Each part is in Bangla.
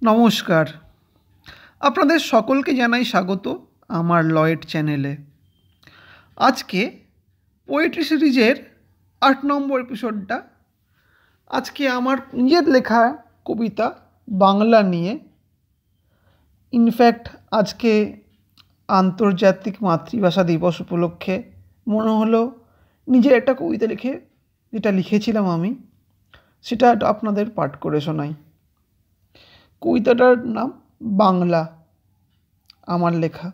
নমস্কার। আপনাদের সকলকে জানাই স্বাগত আমার লয়েড চ্যানেলে। আজকে পোয়েট্রি সিরিজের ৮ নম্বর এপিসোডটা। আজকে আমার নিজের লেখা কবিতা বাংলা নিয়ে। ইনফ্যাক্ট আজকে আন্তর্জাতিক মাতৃভাষা দিবস উপলক্ষে মনে হলো নিজের একটা কবিতা যেটা লিখেছিলাম আমি, সেটা আপনাদের পাঠ করে শোনাই। কবিতাটার নাম বাংলা, আমার লেখা।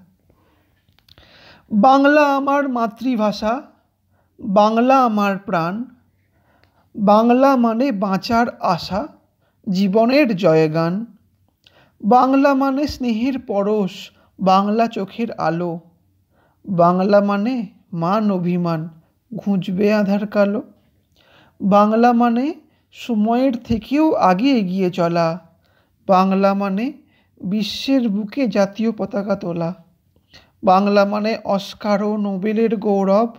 বাংলা আমার মাতৃভাষা, বাংলা আমার প্রাণ, বাংলা মানে বাঁচার আশা, জীবনের জয়গান। বাংলা মানে স্নেহের পরশ, বাংলা চোখের আলো। বাংলা মানে মান অভিমান, ঘুঁচবে আঁধার কালো। বাংলা মানে সময়ের থেকেও আগে এগিয়ে চলা। বাংলা মানে বিশ্বের বুকে জাতীয় পতাকা তোলা। বাংলা মানে অস্কার ও নোবেলের গৌরব।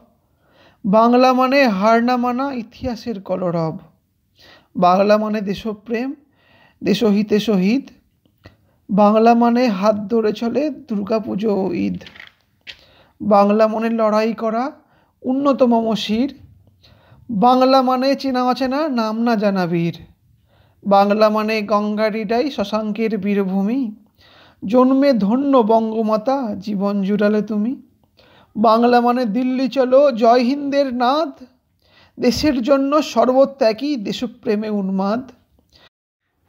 বাংলা মানে হার না মানা ইতিহাসের কলরব। বাংলা মানে দেশপ্রেম, দেশহিতে শহীদ। বাংলা মানে হাত ধরে চলে দুর্গাপুজো ও ঈদ। বাংলা মানে লড়াই করা উন্নত মমশির। বাংলা মানে চেনা অচেনা নাম না জানা বীর। বাংলা মানে গঙ্গারিডাই শশাঙ্কের বীরভূমি। জন্মে ধন্য বঙ্গমাতা, জীবন জুড়ালে তুমি। বাংলা মানে দিল্লি চলো জয় হিন্দের নাদ, দেশের জন্য সর্বত্যাগী দেশপ্রেমে উন্মাদ।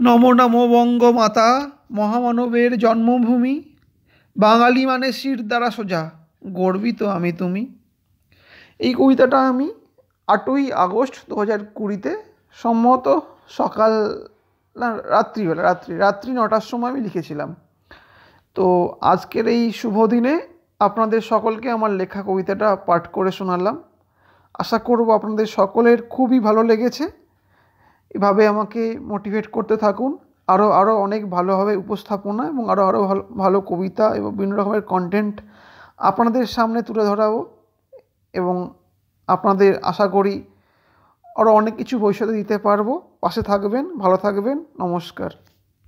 নমো নমো বঙ্গমাতা, মহামানবের জন্মভূমি। বাঙালি মানে শির দ্বারা সোজা, গর্বিত আমি তুমি। এই কবিতাটা আমি 8ই আগস্ট 2020 সম্ভবত সকাল না রাত্রি 9টার সময় আমি লিখেছিলাম। তো আজকের এই শুভ দিনে আপনাদের সকলকে আমার লেখা কবিতাটা পাঠ করে শোনালাম। আশা করব আপনাদের সকলের খুবই ভালো লেগেছে। এভাবে আমাকে মোটিভেট করতে থাকুন। আরও অনেক ভালোভাবে উপস্থাপনা এবং আরও ভালো ভালো কবিতা এবং বিভিন্ন রকমের কন্টেন্ট আপনাদের সামনে তুলে ধরাবো, এবং আপনাদের আশা করি আরও অনেক কিছু ভবিষ্যতে দিতে পারবো। পাশে থাকবেন, ভালো থাকবেন। নমস্কার।